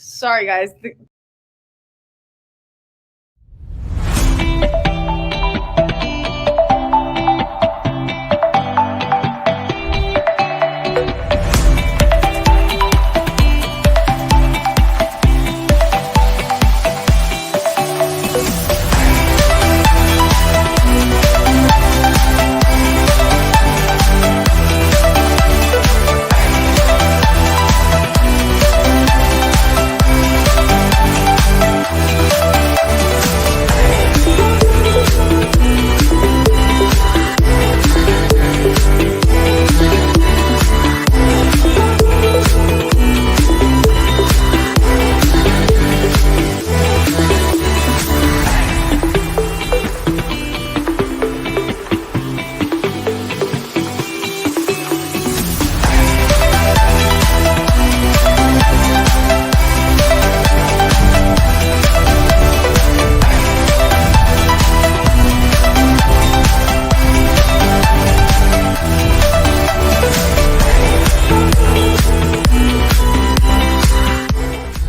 Sorry, guys.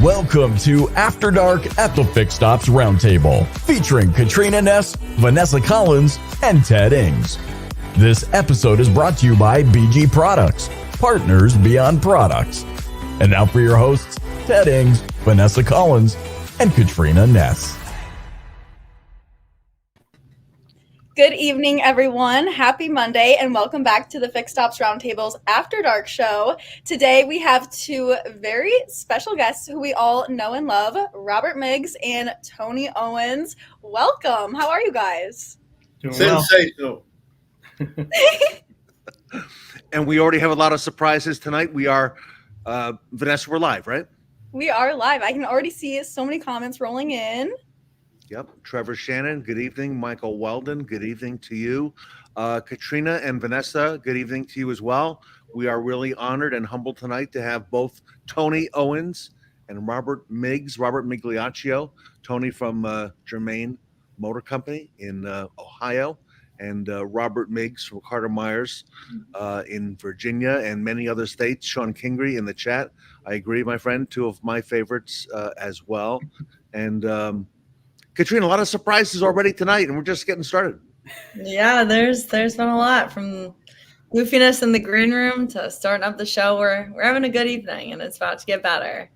Welcome to After Dark at the Fixed Ops Roundtable, featuring Katrina, Ness, Vanessa Collins, and Ted Ings. This episode is brought to you by BG Products, partners beyond products. And now for your hosts, Ted Ings, Vanessa Collins, and Katrina Ness. Good evening, everyone. Happy Monday, and welcome back to the Fixed Ops Roundtable's After Dark show. Today, we have two very special guests who we all know and love, Robert Miggs and Tony Owens. Welcome. How are you guys? Doing sensational. Well. And we already have a lot of surprises tonight. We are, Vanessa, we're live, right? We are live. I can already see so many comments rolling in. Yep. Trevor Shannon, good evening. Michael Weldon, good evening to you. Katrina and Vanessa, good evening to you as well. We are really honored and humbled tonight to have both Tony Owens and Robert Miggs, Robert Migliaccio. Tony from Germain Motor Company in Ohio, and Robert Miggs from Carter Myers in Virginia and many other states. Sean Kingery in the chat. I agree, my friend. Two of my favorites as well. And Katrina, a lot of surprises already tonight, and we're just getting started. Yeah, there's been a lot, from goofiness in the green room to starting up the show. We're having a good evening, and it's about to get better.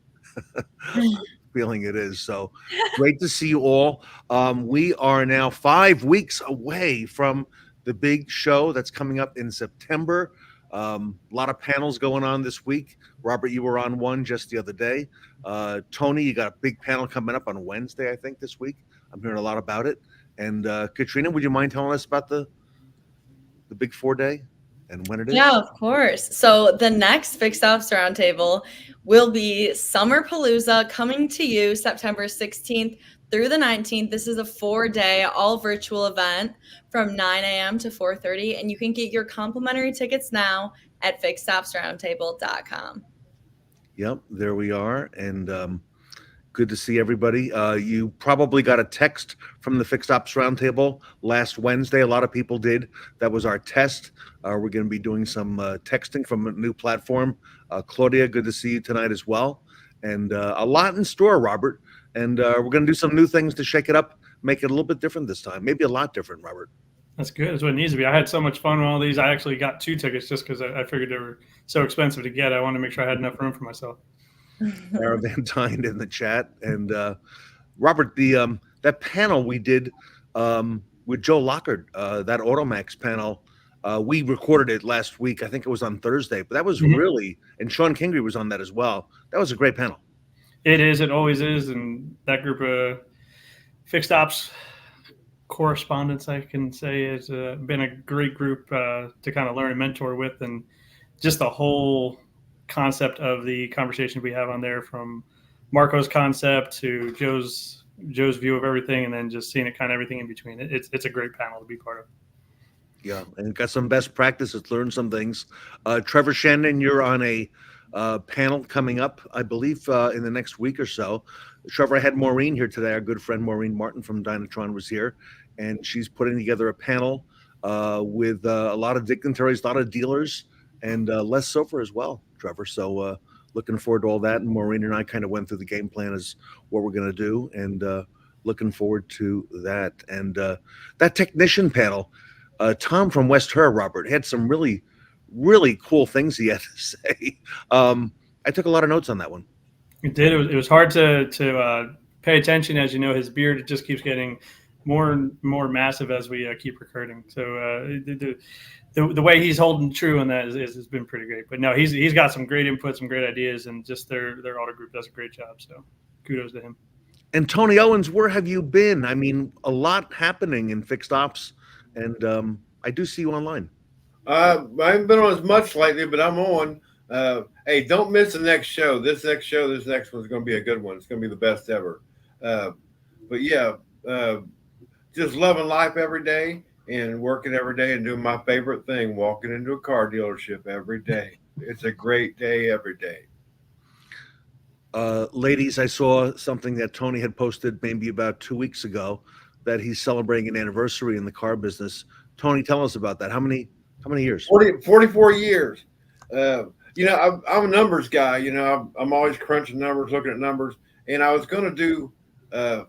Feeling it is. So great to see you all. We are now 5 weeks away from the big show that's coming up in September. A lot of panels going on this week. Robert, you were on one just the other day. Tony, you got a big panel coming up on Wednesday, I think, this week. I'm hearing a lot about it. And Katrina, would you mind telling us about the big 4-day and when it is? Yeah, of course. So the next Fixed Ops Roundtable will be Summer Palooza, coming to you September 16th through the 19th. This is a 4-day all virtual event from 9 a.m. to 4:30, and you can get your complimentary tickets now at fixedopsroundtable.com. Yep, there we are. And good to see everybody. You probably got a text from the Fixed Ops Roundtable last Wednesday. A lot of people did. That was our test. We're going to be doing some texting from a new platform. Claudia, good to see you tonight as well. And a lot in store, Robert. And we're going to do some new things to shake it up, make it a little bit different this time. Maybe a lot different, Robert. That's good. That's what it needs to be. I had so much fun with all these. I actually got 2 tickets just because I figured they were so expensive to get. I wanted to make sure I had enough room for myself. Sarah Van Dyne in the chat. And Robert, the that panel we did with Joe Lockard, that Automax panel, we recorded it last week. I think it was on Thursday, but that was really, and Sean Kingery was on that as well. That was a great panel. It is. It always is. And that group of Fixed Ops correspondents, I can say, has been a great group to kind of learn and mentor with, and just the whole concept of the conversation we have on there, from Marco's concept to Joe's view of everything, and then just seeing it kind of everything in between. It's a great panel to be part of. Yeah, and got some best practices, learned some things. Trevor Shannon, you're on a panel coming up, I believe, in the next week or so. Trevor, I had Maureen here today. Our good friend Maureen Martin from Dynatron was here, and she's putting together a panel with a lot of dignitaries, a lot of dealers, and Les Sofer as well, Trevor. So looking forward to all that. And Maureen and I kind of went through the game plan as what we're going to do, and looking forward to that. And that technician panel, Tom from West Her, Robert, had some really, really cool things he had to say. I took a lot of notes on that one. It did. It was hard to pay attention. As you know, his beard just keeps getting more and more massive as we keep recording. So the way he's holding true on that has been pretty great. But no, he's got some great input, some great ideas, and just their auto group does a great job. So kudos to him. And Tony Owens, where have you been? I mean, a lot happening in fixed ops, and I do see you online. I haven't been on as much lately, but I'm on. Hey, don't miss the next show. This next one's going to be a good one. It's going to be the best ever. But yeah, just loving life every day and working every day and doing my favorite thing, walking into a car dealership every day. It's a great day every day. Ladies, I saw something that Tony had posted maybe about 2 weeks ago that he's celebrating an anniversary in the car business. Tony, tell us about that. How many years? 44 years. I'm a numbers guy. I'm always crunching numbers, looking at numbers, and I was going to do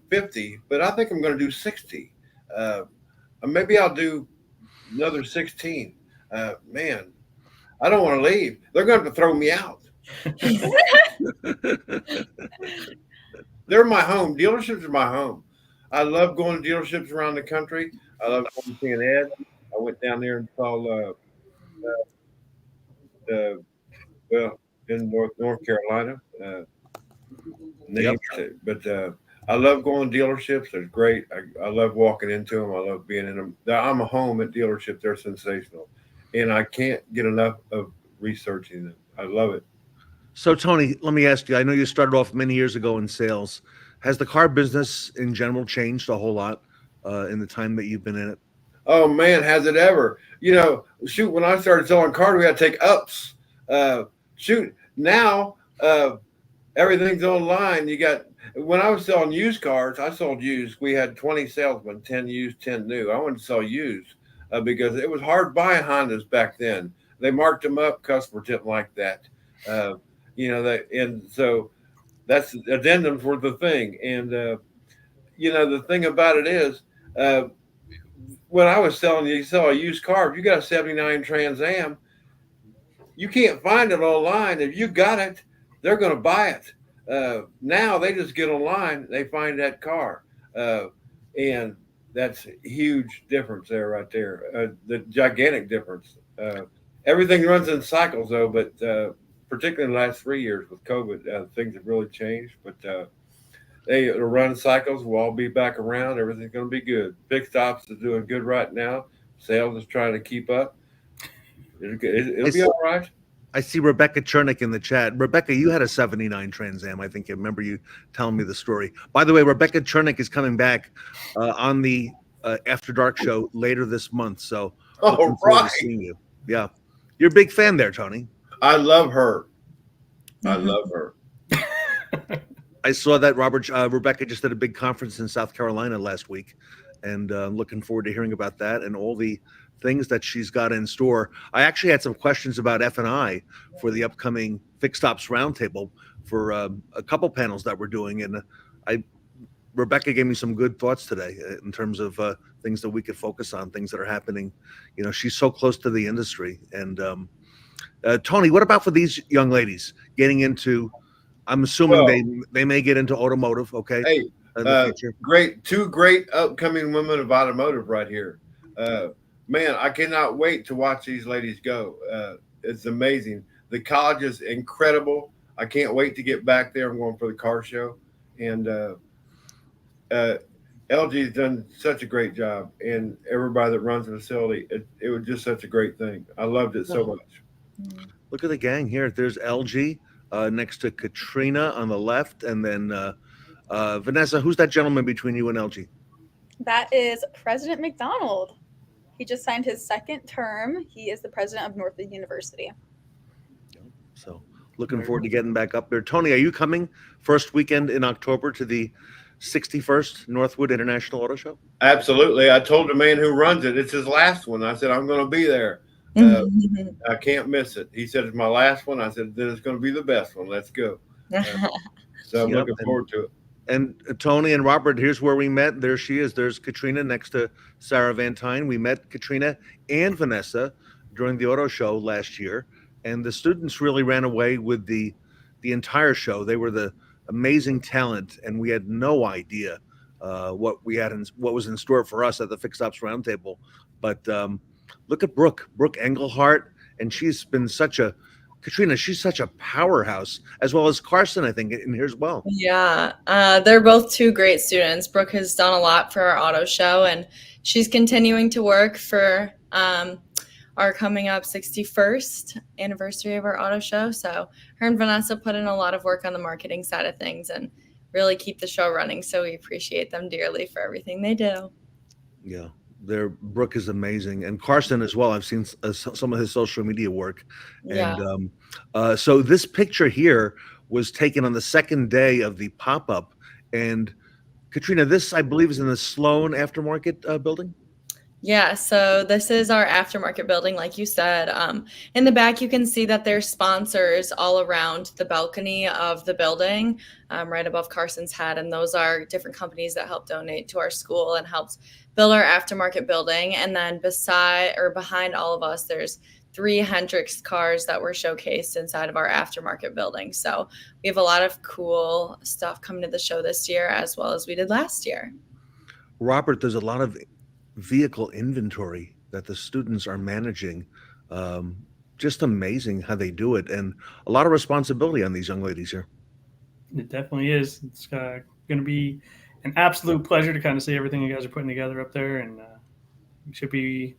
50, but I think I'm going to do 60. Maybe I'll do another 16. Man, I don't want to leave. They're going to have to throw me out. They're my home. Dealerships are my home. I love going to dealerships around the country. I love going to see an Ed. I went down there and saw in North Carolina. But I love going to dealerships. They're great. I love walking into them. I love being in them. I'm a home at dealerships. They're sensational, and I can't get enough of researching them. I love it. So, Tony, let me ask you. I know you started off many years ago in sales. Has the car business in general changed a whole lot in the time that you've been in it? Oh man, has it ever? Shoot, when I started selling cars, we had to take ups. Now everything's online. When I was selling used cars, I sold used. We had 20 salesmen, 10 used, 10 new. I wanted to sell used because it was hard buying Hondas back then. They marked them up. Customers didn't like that. And so that's addendums were the thing. And the thing about it is, when I was selling, you sell a used car. If you got a 79 Trans Am, you can't find it online. If you got it, they're going to buy it. Now they just get online, they find that car, and that's a huge difference there, right there. The gigantic difference. Everything runs in cycles, though, but particularly in the last 3 years with COVID, things have really changed. But it'll run cycles. We'll all be back around. Everything's going to be good. Fixed ops is doing good right now. Sales is trying to keep up. It'll be all right. I see Rebecca Chernick in the chat. Rebecca, you had a 79 Trans Am. I think I remember you telling me the story. By the way, Rebecca Chernick is coming back on the After Dark show later this month. So looking forward to seeing you. Yeah. You're a big fan there, Tony. I love her. I love her. I saw that Rebecca just did a big conference in South Carolina last week, and looking forward to hearing about that and all the things that she's got in store. I actually had some questions about F&I for the upcoming Fixed Ops Roundtable for a couple panels that we're doing, and Rebecca gave me some good thoughts today in terms of things that we could focus on, things that are happening. She's so close to the industry. And Tony, what about for these young ladies getting into? I'm assuming they may get into automotive. Okay. Hey, two great upcoming women of automotive right here. Man, I cannot wait to watch these ladies go. It's amazing. The college is incredible. I can't wait to get back there. I'm going for the car show. And LG's done such a great job. And everybody that runs the facility, it was just such a great thing. I loved it so much. Look at the gang here. There's LG next to Katrina on the left. And then Vanessa, who's that gentleman between you and LG? That is President McDonald. He just signed his second term. He is the president of Northwood University. So looking forward to getting back up there. Tony, are you coming first weekend in October to the 61st Northwood International Auto Show? Absolutely. I told the man who runs it, it's his last one. I said, I'm going to be there. I can't miss it. He said it's my last one. I said then it's going to be the best one. Let's go. So I'm looking forward to it. And Tony and Robert, here's where we met. There she is. There's Katrina next to Sarah Van Tyne. We met Katrina and Vanessa during the auto show last year, and the students really ran away with the entire show. They were the amazing talent, and we had no idea what was in store for us at the Fixed Ops Roundtable. But look at Brooke Engelhart, and she's been Katrina, she's such a powerhouse, as well as Carson, I think, in here as well. Yeah, they're both two great students. Brooke has done a lot for our auto show, and she's continuing to work for our coming up 61st anniversary of our auto show. So her and Vanessa put in a lot of work on the marketing side of things and really keep the show running. So we appreciate them dearly for everything they do. Yeah. Brooke is amazing, and Carson as well. I've seen some of his social media work, and so this picture here was taken on the second day of the pop-up. And Katrina, this I believe is in the Sloan Aftermarket building. Yeah, so this is our aftermarket building, like you said. In the back, you can see that there's sponsors all around the balcony of the building, right above Carson's head, and those are different companies that help donate to our school and helps build our aftermarket building. And then behind all of us, there's 3 Hendrix cars that were showcased inside of our aftermarket building. So we have a lot of cool stuff coming to the show this year, as well as we did last year. Robert, there's a lot of vehicle inventory that the students are managing. Just amazing how they do it, and a lot of responsibility on these young ladies here. It definitely is. It's going to be an absolute pleasure to kind of see everything you guys are putting together up there, and it should be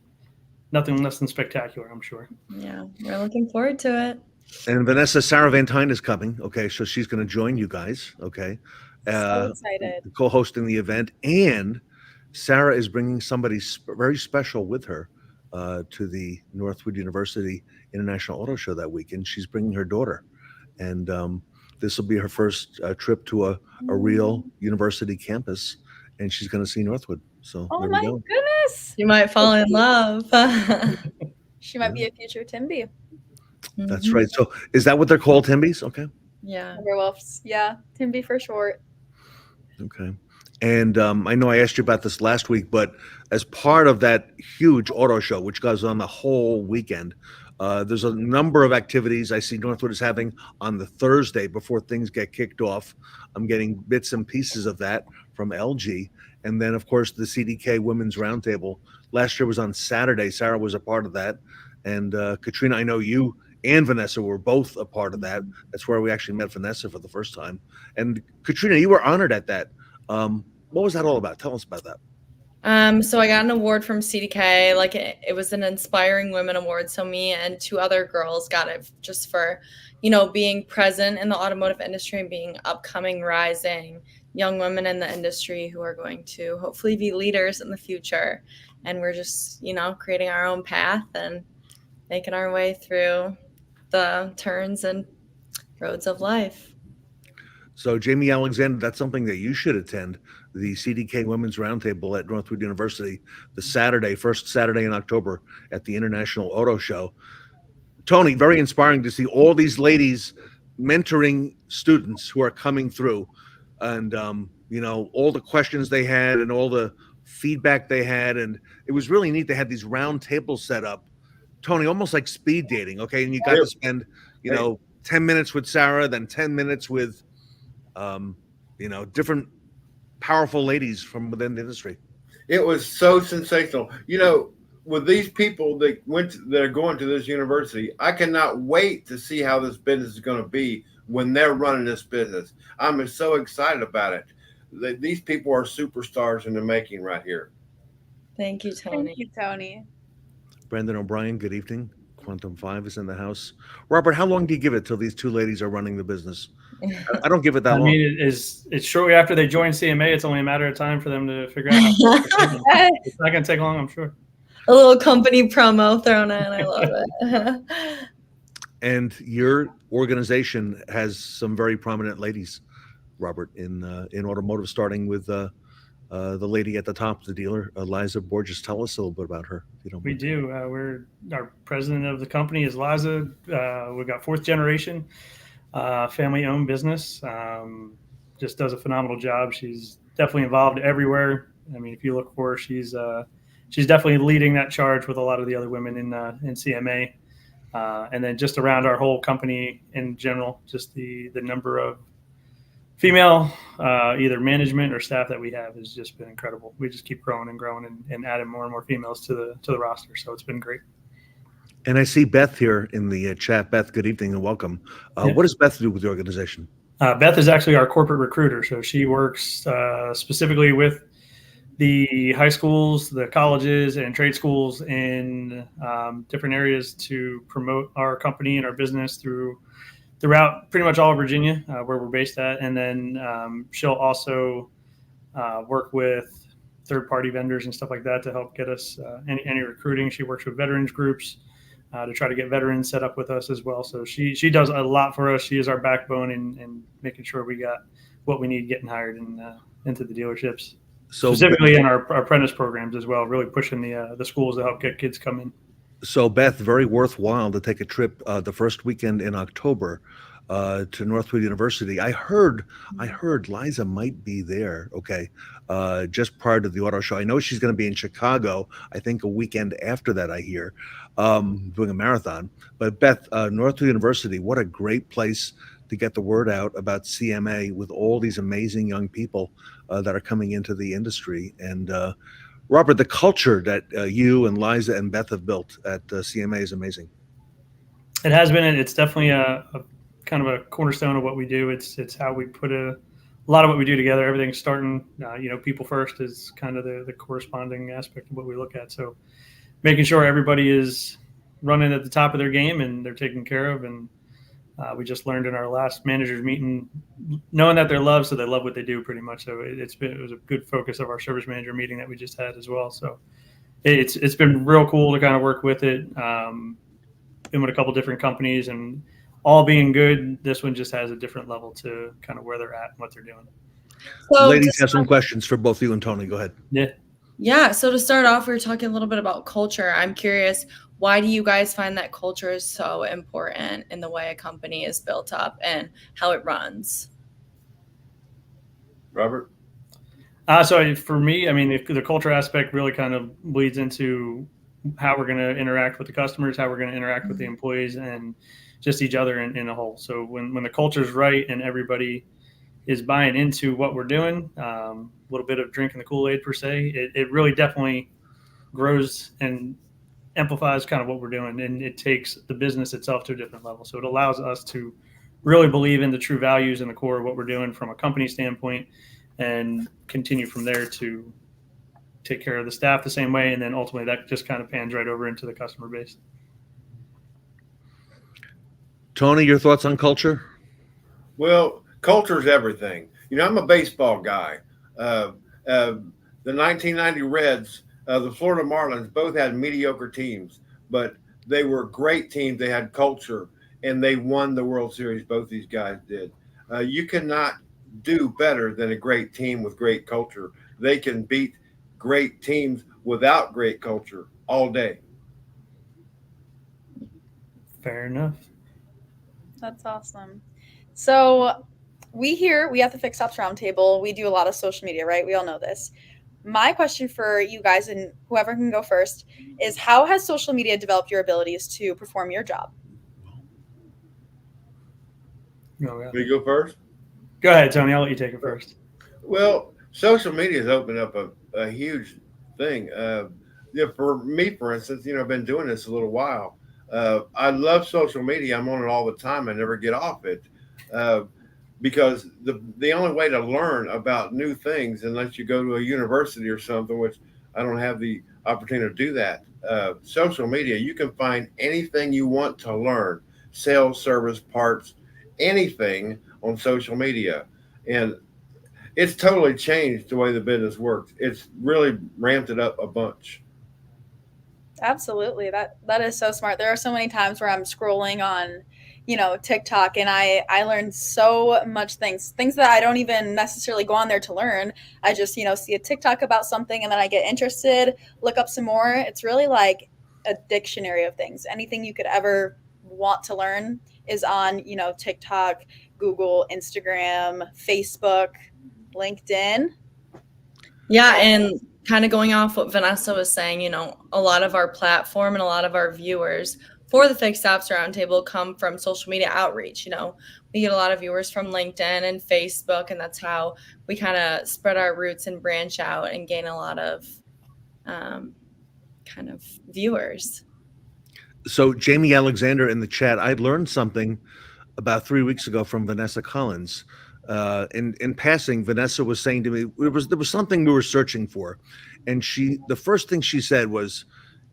nothing less than spectacular, I'm sure. Yeah, we're looking forward to it. And Vanessa, Sarah Van Tyne is coming. Okay, so she's going to join you guys. Okay, so excited. Co-hosting the event, and Sarah is bringing somebody very special with her to the Northwood University International Auto Show that weekend. She's bringing her daughter, and this will be her first trip to a real university campus, and she's going to see Northwood. So, oh my goodness, you might fall in love. She might be a future Timby. That's right. So, is that what they're called, Timbys? Okay. Yeah. Timberwolves. Yeah, Timby for short. Okay. And I know I asked you about this last week, but as part of that huge auto show, which goes on the whole weekend, there's a number of activities I see Northwood is having on the Thursday before things get kicked off. I'm getting bits and pieces of that from LG. And then, of course, the CDK Women's Roundtable. Last year was on Saturday. Sarah was a part of that. And Katrina, I know you and Vanessa were both a part of that. That's where we actually met Vanessa for the first time. And Katrina, you were honored at that. What was that all about? Tell us about that. So I got an award from CDK. Like it was an Inspiring Women Award. So me and 2 other girls got it just for, being present in the automotive industry and being upcoming, rising young women in the industry who are going to hopefully be leaders in the future. And we're just, creating our own path and making our way through the turns and roads of life. So, Jamie Alexander, that's something that you should attend, the CDK Women's Roundtable at Northwood University, the first Saturday in October at the International Auto Show. Tony, very inspiring to see all these ladies mentoring students who are coming through, and, all the questions they had and all the feedback they had. And it was really neat. They had these round tables set up, Tony, almost like speed dating. Okay. And you got to spend, 10 minutes with Sarah, then 10 minutes with, different powerful ladies from within the industry. It was so sensational. With these people that are going to this university, I cannot wait to see how this business is going to be when they're running this business. I'm so excited about it. These people are superstars in the making right here. Thank you, Tony. Thank you, Tony. Brandon O'Brien, good evening. Quantum 5 is in the house. Robert, how long do you give it till these 2 ladies are running the business? I don't give it that long. I mean, it's shortly after they join CMA. It's only a matter of time for them to figure out it's not going to take long, I'm sure. A little company promo thrown in. I love it. And your organization has some very prominent ladies, Robert, in automotive, starting with the lady at the top of the dealer, Liza Borges. Tell us a little bit about her, if you don't We mind. do. We're our president of the company is Liza. We've got fourth generation, family owned business. Just does a phenomenal job. She's definitely involved everywhere. I mean, if you look for her, she's definitely leading that charge with a lot of the other women in CMA. And then just around our whole company in general, just the number of female either management or staff that we have has just been incredible. We just keep growing and growing and adding more and more females to the roster. So it's been great. And I see Beth here in the chat. Beth, good evening and welcome. Yeah. What does Beth do with the organization? Beth is actually our corporate recruiter. So she works specifically with the high schools, the colleges, and trade schools in different areas to promote our company and our business throughout pretty much all of Virginia, where we're based at. And then she'll also work with third-party vendors and stuff like that to help get us any recruiting. She works with veterans groups to try to get veterans set up with us as well. So she does a lot for us. She is our backbone in making sure we got what we need getting hired into the dealerships. So specifically in our apprentice programs as well, really pushing the schools to help get kids come in. So Beth, very worthwhile to take a trip the first weekend in October to Northwood University. I heard Liza might be there. Okay, just prior to the auto show. I know she's going to be in Chicago. I think a weekend after that. I hear doing a marathon. But Beth, Northwood University, what a great place to get the word out about CMA with all these amazing young people that are coming into the industry. And Robert, the culture that you and Liza and Beth have built at CMA is amazing. It has been. It's definitely a kind of a cornerstone of what we do. It's how we put a lot of what we do together. Everything's starting, people first is kind of the corresponding aspect of what we look at. So making sure everybody is running at the top of their game and they're taken care of. And we just learned in our last managers meeting, knowing that they're loved, so they love what they do pretty much. So it was a good focus of our service manager meeting that we just had as well. So it's been real cool to kind of work with it. Been with a couple different companies and all being good. This one just has a different level to kind of where they're at and what they're doing. So ladies have some questions for both you and Tony. Go ahead. Yeah. So to start off, we were talking a little bit about culture. I'm curious, why do you guys find that culture is so important in the way a company is built up and how it runs? Robert? So for me, I mean, the culture aspect really kind of bleeds into how we're going to interact with the customers, how we're going to interact with the employees, and just each other in a whole. So when the culture's right and everybody is buying into what we're doing, a little bit of drinking the Kool-Aid per se, it really definitely grows and amplifies kind of what we're doing, and it takes the business itself to a different level. So it allows us to really believe in the true values and the core of what we're doing from a company standpoint and continue from there to take care of the staff the same way. And then ultimately that just kind of pans right over into the customer base. Tony, your thoughts on culture? Well, culture is everything. I'm a baseball guy. The 1990 Reds, the Florida Marlins, both had mediocre teams, but they were great teams. They had culture, and they won the World Series. Both these guys did. You cannot do better than a great team with great culture. They can beat great teams without great culture all day. Fair enough. That's awesome. So we at the Fixed Ops Roundtable, we do a lot of social media, right? We all know this. My question for you guys, and whoever can go first, is how has social media developed your abilities to perform your job? We go first? Go ahead, Tony. I'll let you take it first. Well, social media has opened up a huge thing. For me, for instance, I've been doing this a little while. I love social media. I'm on it all the time. I never get off it because the only way to learn about new things, unless you go to a university or something, which I don't have the opportunity to do that. Social media, you can find anything you want to learn, sales, service, parts, anything on social media. And it's totally changed the way the business works. It's really ramped it up a bunch. Absolutely. That is so smart. There are so many times where I'm scrolling on TikTok, and I learned so much things that I don't even necessarily go on there to learn. I just, see a TikTok about something and then I get interested, look up some more. It's really like a dictionary of things. Anything you could ever want to learn is on, TikTok, Google, Instagram, Facebook, LinkedIn. Yeah, and kind of going off what Vanessa was saying, a lot of our platform and a lot of our viewers for the Fixed Ops Roundtable come from social media outreach. We get a lot of viewers from LinkedIn and Facebook, and that's how we kind of spread our roots and branch out and gain a lot of kind of viewers. So Jamie Alexander in the chat, I learned something about 3 weeks ago from Vanessa Collins. In passing, Vanessa was saying to me, there was something we were searching for. And the first thing she said was,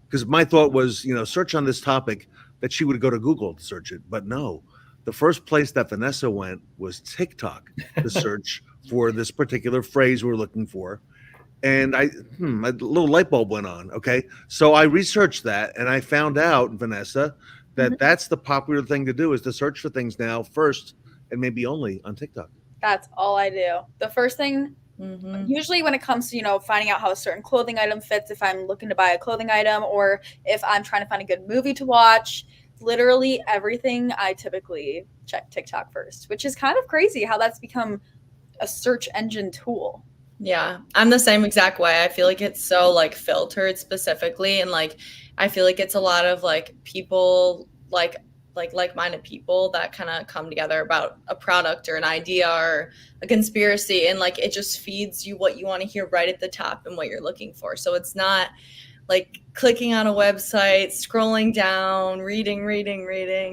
because my thought was, search on this topic, that she would go to Google to search it. But no, the first place that Vanessa went was TikTok to search for this particular phrase we're looking for. And a little light bulb went on. Okay. So I researched that and I found out, Vanessa, that that's the popular thing to do, is to search for things now first and maybe only on TikTok. That's all I do. The first thing, usually when it comes to, finding out how a certain clothing item fits, if I'm looking to buy a clothing item or if I'm trying to find a good movie to watch, literally everything, I typically check TikTok first, which is kind of crazy how that's become a search engine tool. Yeah, I'm the same exact way. I feel like it's so like filtered specifically, and like I feel like it's a lot of like people like-minded people that kind of come together about a product or an idea or a conspiracy, and like it just feeds you what you want to hear right at the top and what you're looking for. So it's not like clicking on a website, scrolling down, reading,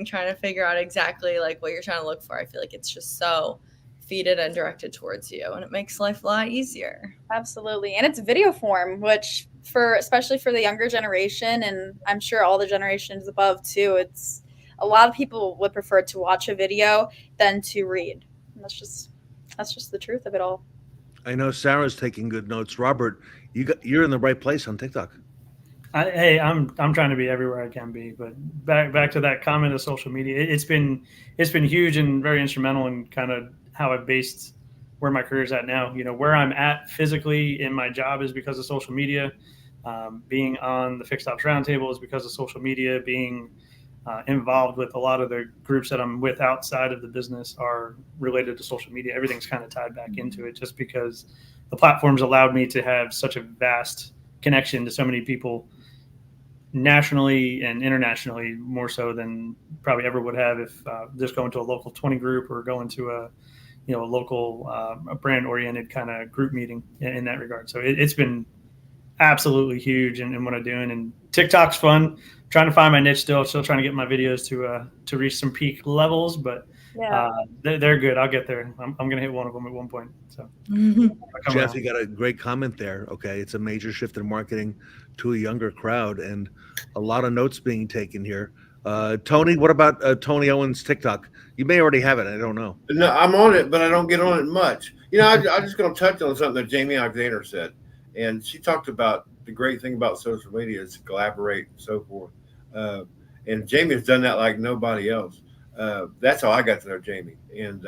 trying to figure out exactly like what you're trying to look for. I feel like it's just so feeded and directed towards you, and it makes life a lot easier. Absolutely. And it's video form, which especially for the younger generation, and I'm sure all the generations above too, it's a lot of people would prefer to watch a video than to read. And that's just the truth of it all. I know Sarah's taking good notes. Robert, you're in the right place on TikTok. I'm trying to be everywhere I can be, but back to that comment of social media, it's been huge and very instrumental in kind of how I've based where my career is at now. Where I'm at physically in my job is because of social media. Being on the Fixed Ops Roundtable is because of social media. Being involved with a lot of the groups that I'm with outside of the business are related to social media. Everything's kind of tied back into it, just because the platforms allowed me to have such a vast connection to so many people nationally and internationally, more so than probably ever would have if just going to a local 20 group or going to a local brand oriented kind of group meeting in that regard. So it's been absolutely huge in what I'm doing, and TikTok's fun. Trying to find my niche still trying to get my videos to reach some peak levels, but they're good. I'll get there. I'm going to hit one of them at one point. So Jeff, you got a great comment there. Okay. It's a major shift in marketing to a younger crowd, and a lot of notes being taken here. Tony, what about Tony Owens TikTok? You may already have it. I don't know. No, I'm on it, but I don't get on it much. I'm just going to touch on something that Jamie Alexander said. And she talked about the great thing about social media is to collaborate and so forth. And Jamie has done that like nobody else. That's how I got to know Jamie. And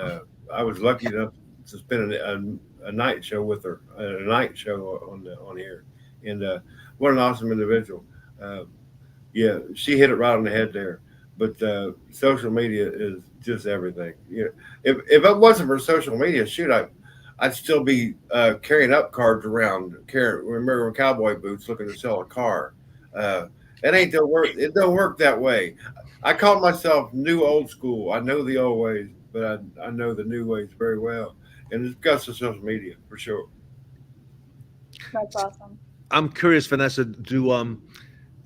I was lucky enough to spend a night show with her, a night show on here. And what an awesome individual. Yeah, she hit it right on the head there. But social media is just everything. If it wasn't for social media, shoot, I'd still be carrying up cards around, remember cowboy boots, looking to sell a car. It don't work that way. I call myself new old school. I know the old ways, but I know the new ways very well, and it's because of social media for sure. That's awesome. I'm curious, Vanessa, during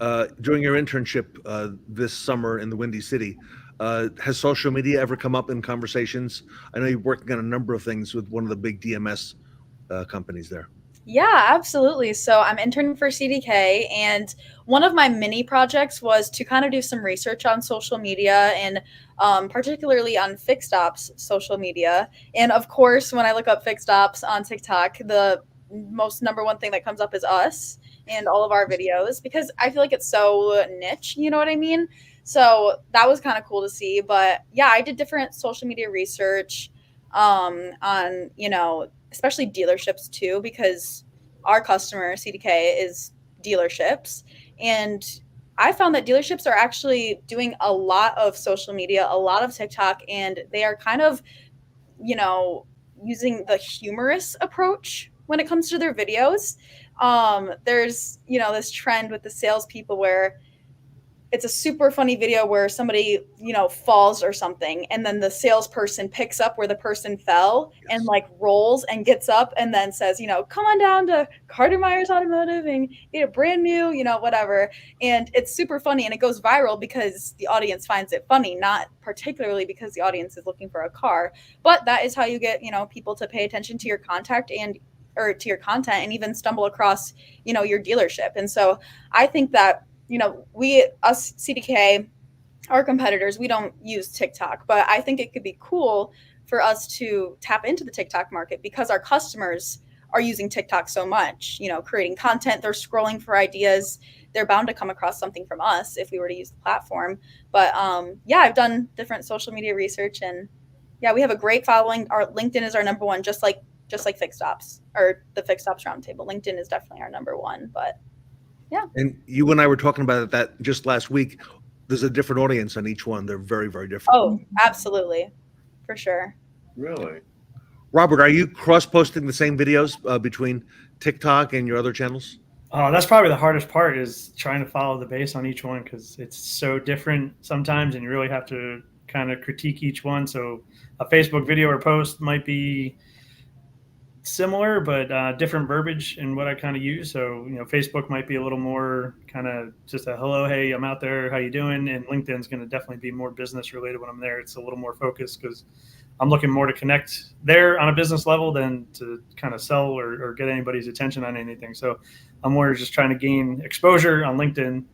your internship this summer in the Windy City, has social media ever come up in conversations? I know you're working on a number of things with one of the big DMS companies there. Yeah, absolutely. So I'm interning for CDK, and one of my mini projects was to kind of do some research on social media, and particularly on Fixed Ops social media. And of course, when I look up Fixed Ops on TikTok, the most number one thing that comes up is us and all of our videos, because I feel like it's so niche, you know what I mean? So that was kind of cool to see. But yeah, I did different social media research on, especially dealerships too, because our customer, CDK, is dealerships. And I found that dealerships are actually doing a lot of social media, a lot of TikTok, and they are kind of, you know, using the humorous approach when it comes to their videos. There's, this trend with the salespeople where it's a super funny video where somebody, falls or something, and then the salesperson picks up where the person fell and like rolls and gets up and then says, come on down to Carter Myers Automotive and get a brand new, whatever. And it's super funny and it goes viral because the audience finds it funny, not particularly because the audience is looking for a car. But that is how you get, people to pay attention to your contact or to your content and even stumble across, your dealership. And so I think that us CDK, our competitors, we don't use TikTok, but I think it could be cool for us to tap into the TikTok market because our customers are using TikTok so much, creating content, they're scrolling for ideas. They're bound to come across something from us if we were to use the platform. But yeah, I've done different social media research, and yeah, we have a great following. Our LinkedIn is our number one, just like Fixed Ops or the Fixed Ops Roundtable. LinkedIn is definitely our number one, but yeah. And you and I were talking about that just last week. There's a different audience on each one. They're very, very different. Oh, absolutely. For sure. Really? Robert, are you cross-posting the same videos between TikTok and your other channels? Oh, that's probably the hardest part is trying to follow the base on each one because it's so different sometimes, and you really have to kind of critique each one. So a Facebook video or post might be similar, but different verbiage in what I kind of use. So, Facebook might be a little more kind of just a hello, hey, I'm out there, how you doing? And LinkedIn's going to definitely be more business related when I'm there. It's a little more focused because I'm looking more to connect there on a business level than to kind of sell or get anybody's attention on anything. So I'm more just trying to gain exposure on LinkedIn.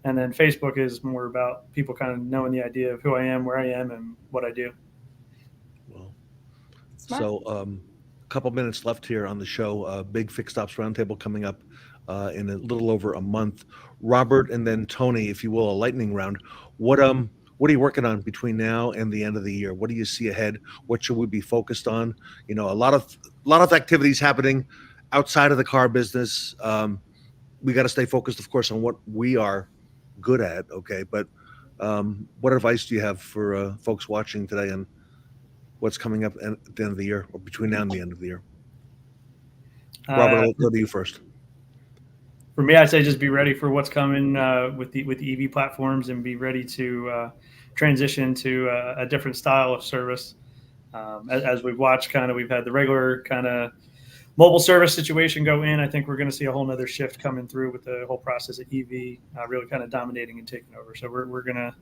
And then Facebook is more about people kind of knowing the idea of who I am, where I am, and what I do. Well, Smart. so couple minutes left here on the show. Big Fixed Ops Roundtable coming up in a little over a month. Robert and then Tony, if you will, a lightning round. What are you working on between now and the end of the year? What do you see ahead? What should we be focused on? A lot of activities happening outside of the car business. We got to stay focused, of course, on what we are good at. Okay, but what advice do you have for folks watching today and what's coming up at the end of the year or between now and the end of the year? Robert, I'll go to you first. For me, I'd say just be ready for what's coming with the EV platforms and be ready to transition to a different style of service. As we've watched, we've had the regular kind of mobile service situation go in. I think we're going to see a whole nother shift coming through with the whole process of EV really kind of dominating and taking over. So we're going to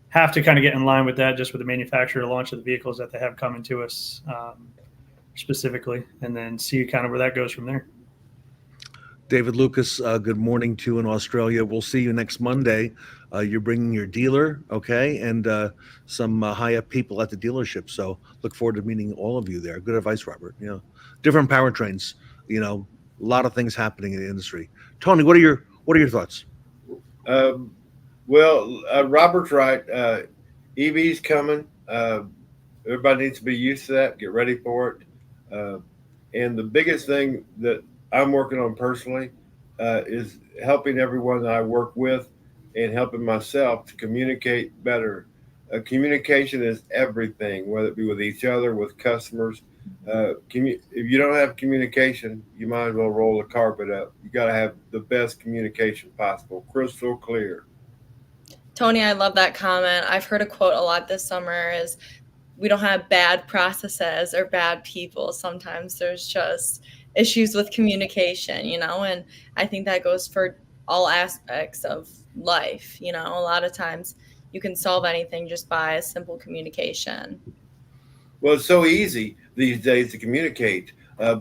have to kind of get in line with that, just with the manufacturer launch of the vehicles that they have coming to us specifically, and then see kind of where that goes from there. David Lucas, good morning to you in Australia. We'll see you next Monday. You're bringing your dealer, okay, and some high-up people at the dealership. So look forward to meeting all of you there. Good advice, Robert. Different powertrains. A lot of things happening in the industry. Tony, what are your thoughts? Well, Robert's right. EV's coming. Everybody needs to be used to that. Get ready for it. And the biggest thing that I'm working on personally is helping everyone that I work with and helping myself to communicate better. Communication is everything, whether it be with each other, with customers. If you don't have communication, you might as well roll the carpet up. You got to have the best communication possible, crystal clear. Tony, I love that comment. I've heard a quote a lot this summer is we don't have bad processes or bad people. Sometimes there's just issues with communication, and I think that goes for all aspects of life. A lot of times you can solve anything just by a simple communication. Well, it's so easy these days to communicate.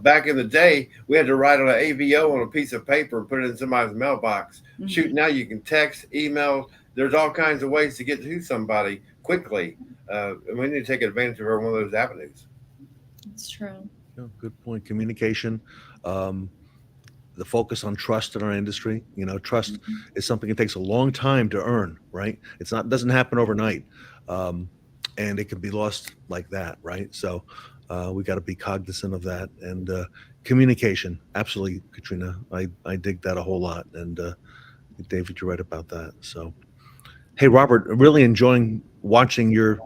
Back in the day, we had to write on an AVO on a piece of paper and put it in somebody's mailbox. Mm-hmm. Shoot, now you can text, email. There's all kinds of ways to get to somebody quickly. And we need to take advantage of every one of those avenues. That's true. Good point. Communication. the focus on trust in our industry. Trust is something that takes a long time to earn, right? Doesn't happen overnight. And it can be lost like that, right? So we got to be cognizant of that. And communication, absolutely, Katrina. I dig that a whole lot. And David, you're right about that. So, hey, Robert, really enjoying watching your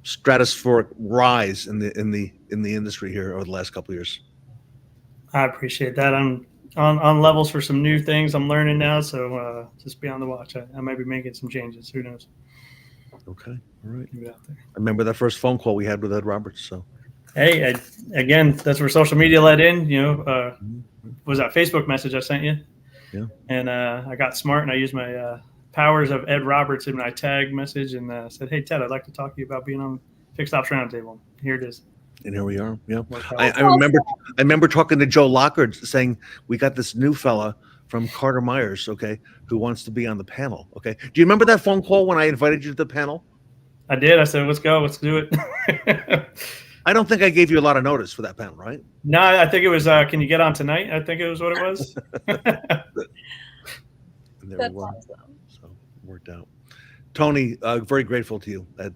stratospheric rise in the industry here over the last couple of years. I appreciate that. I'm on levels for some new things I'm learning now. So just be on the watch. I might be making some changes. Who knows? Okay. All right. Maybe out there. I remember that first phone call we had with Ed Roberts. So, hey, again, that's where social media led in. Was that Facebook message I sent you? Yeah. And I got smart and I used my powers of Ed Roberts in my tag message and said, "Hey Ted, I'd like to talk to you about being on Fixed Ops Roundtable." Here it is. And here we are. Yeah. I remember talking to Joe Lockard saying, we got this new fella from Carter Myers, okay, who wants to be on the panel. Okay. Do you remember that phone call when I invited you to the panel? I did. I said, let's go. Let's do it. I don't think I gave you a lot of notice for that panel, right? No, I think it was, can you get on tonight? I think it was what it was. And there we were. Awesome. So it worked out. Tony, very grateful to you at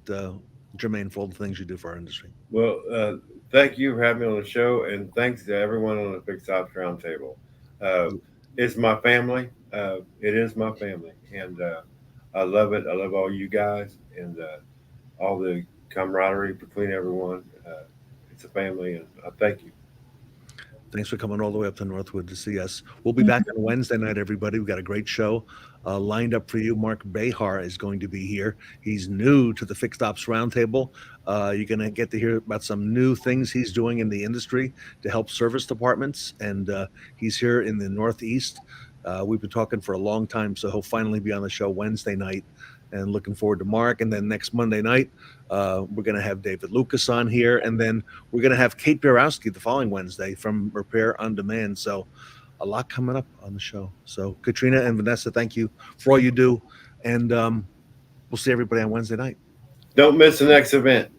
Germain for all the things you do for our industry. Well, thank you for having me on the show, and thanks to everyone on the Fixed Ops Roundtable. It's my family. It is my family, and I love it. I love all you guys and all the camaraderie between everyone. It's a family, and I thank you. Thanks for coming all the way up to Northwood to see us. We'll be back on Wednesday night, everybody. We've got a great show lined up for you. Mark Behar is going to be here. He's new to the Fixed Ops Roundtable. You're going to get to hear about some new things he's doing in the industry to help service departments. And he's here in the Northeast. We've been talking for a long time, so he'll finally be on the show Wednesday night. And looking forward to Mark. And then next Monday night, we're going to have David Lucas on here. And then we're going to have Kate Borowski the following Wednesday from Repair on Demand. So a lot coming up on the show. So Katrina and Vanessa, thank you for all you do. And we'll see everybody on Wednesday night. Don't miss the next event.